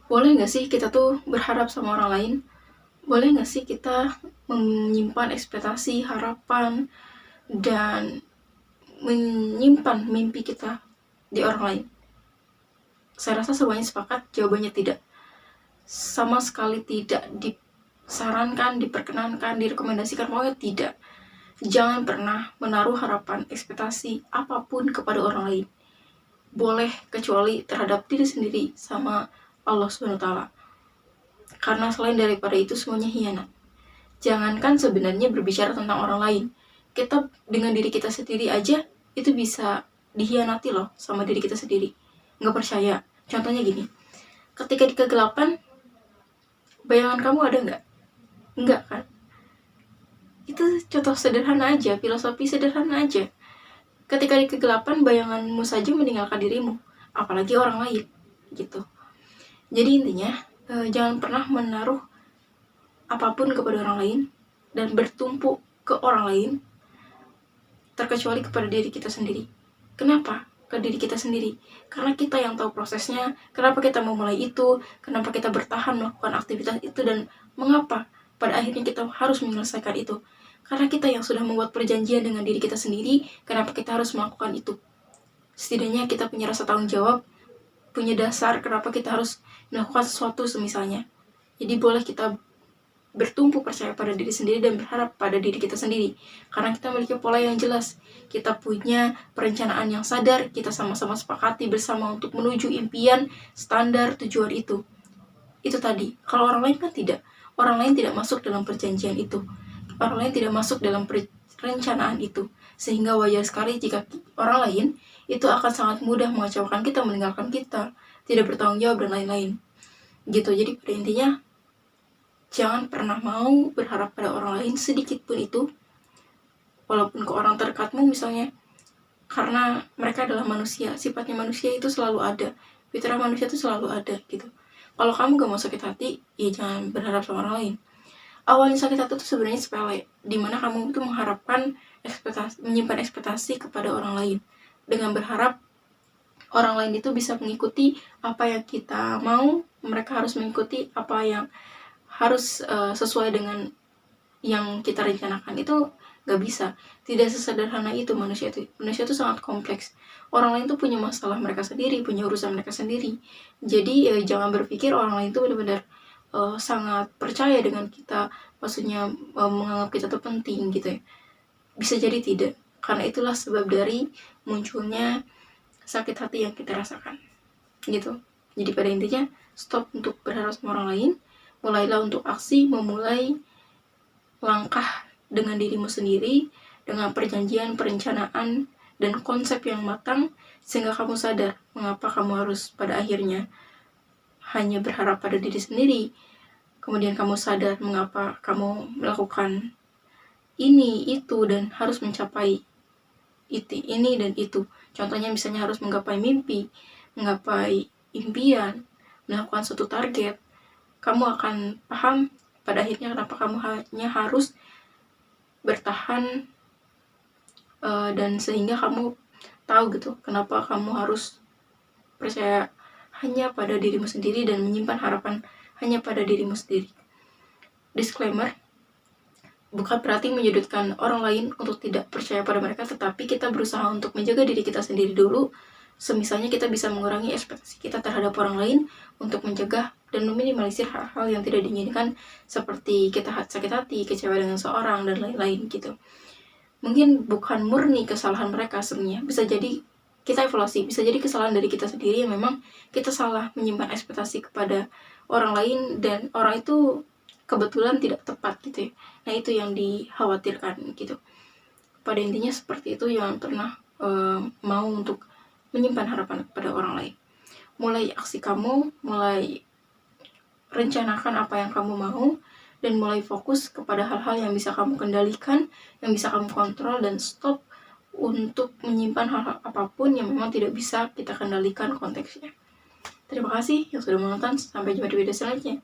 Boleh nggak sih kita tuh berharap sama orang lain? Boleh nggak sih kita menyimpan ekspektasi, harapan, dan menyimpan mimpi kita di orang lain? Saya rasa semuanya sepakat jawabannya tidak. Sama sekali tidak disarankan, diperkenankan, direkomendasikan, pokoknya tidak. Jangan pernah menaruh harapan, ekspektasi apapun kepada orang lain. Boleh kecuali terhadap diri sendiri sama Allah Subhanahu wa taala. Karena selain daripada itu semuanya hianat. Jangankan sebenarnya berbicara tentang orang lain, kita dengan diri kita sendiri aja itu bisa dihianati loh sama diri kita sendiri. Nggak percaya? Contohnya gini, ketika di kegelapan, bayangan kamu ada nggak? Nggak kan? Itu contoh sederhana aja, filosofi sederhana aja. Ketika di kegelapan, bayanganmu saja meninggalkan dirimu, apalagi orang lain, gitu. Jadi intinya, jangan pernah menaruh apapun kepada orang lain dan bertumpu ke orang lain, terkecuali kepada diri kita sendiri. Kenapa? Ke diri kita sendiri. Karena kita yang tahu prosesnya, kenapa kita memulai itu, kenapa kita bertahan melakukan aktivitas itu, dan mengapa pada akhirnya kita harus menyelesaikan itu. Karena kita yang sudah membuat perjanjian dengan diri kita sendiri, kenapa kita harus melakukan itu. Setidaknya kita punya rasa tanggung jawab, punya dasar kenapa kita harus melakukan sesuatu semisalnya. Jadi boleh kita bertumpu percaya pada diri sendiri dan berharap pada diri kita sendiri. Karena kita memiliki pola yang jelas, kita punya perencanaan yang sadar, kita sama-sama sepakati bersama untuk menuju impian, standar, tujuan itu. Itu tadi. Kalau orang lain kan tidak. Orang lain tidak masuk dalam perjanjian itu. Orang lain tidak masuk dalam perencanaan itu. Sehingga wajar sekali jika orang lain itu akan sangat mudah mengecewakan kita, meninggalkan kita, tidak bertanggung jawab, dan lain-lain. Gitu. Jadi pada intinya, jangan pernah mau berharap pada orang lain sedikit pun itu, walaupun ke orang terdekatmu misalnya, karena mereka adalah manusia. Sifatnya manusia itu selalu ada, fitrah manusia itu selalu ada gitu. Kalau kamu gak mau sakit hati, ya jangan berharap sama orang lain. Awalnya sakit hati itu sebenarnya sepele, dimana kamu itu mengharapkan ekspektasi, menyimpan ekspektasi kepada orang lain dengan berharap orang lain itu bisa mengikuti apa yang kita mau, mereka harus mengikuti apa yang harus sesuai dengan yang kita rencanakan. Itu gak bisa, tidak sesederhana itu manusia itu sangat kompleks. Orang lain tuh punya masalah mereka sendiri, punya urusan mereka sendiri. Jadi jangan berpikir orang lain itu benar-benar sangat percaya dengan kita, maksudnya menganggap kita tuh penting gitu ya. Bisa jadi tidak, karena itulah sebab dari munculnya sakit hati yang kita rasakan gitu. Jadi pada intinya, stop untuk berharap sama orang lain, mulailah untuk aksi, memulai langkah dengan dirimu sendiri, dengan perjanjian, perencanaan, dan konsep yang matang, sehingga kamu sadar mengapa kamu harus pada akhirnya hanya berharap pada diri sendiri. Kemudian kamu sadar mengapa kamu melakukan ini, itu, dan harus mencapai ini dan itu. Contohnya misalnya harus menggapai mimpi, menggapai impian, melakukan suatu target. Kamu akan paham pada akhirnya kenapa kamu hanya harus bertahan, dan sehingga kamu tahu gitu kenapa kamu harus percaya hanya pada dirimu sendiri dan menyimpan harapan hanya pada dirimu sendiri. Disclaimer, bukan berarti menyudutkan orang lain untuk tidak percaya pada mereka, tetapi kita berusaha untuk menjaga diri kita sendiri dulu. Semisalnya kita bisa mengurangi ekspektasi kita terhadap orang lain untuk mencegah dan meminimalisir hal-hal yang tidak diinginkan, seperti kita sakit hati, kecewa dengan seorang, dan lain-lain gitu. Mungkin bukan murni kesalahan mereka sebenarnya, bisa jadi kita evaluasi, bisa jadi kesalahan dari kita sendiri yang memang kita salah menyimpan ekspektasi kepada orang lain dan orang itu kebetulan tidak tepat gitu ya. Nah itu yang dikhawatirkan gitu. Pada intinya seperti itu, jangan pernah mau untuk menyimpan harapan kepada orang lain. Mulai aksi kamu, mulai rencanakan apa yang kamu mau, dan mulai fokus kepada hal-hal yang bisa kamu kendalikan, yang bisa kamu kontrol, dan stop untuk menyimpan hal-hal apapun yang memang tidak bisa kita kendalikan konteksnya. Terima kasih yang sudah menonton, sampai jumpa di video selanjutnya.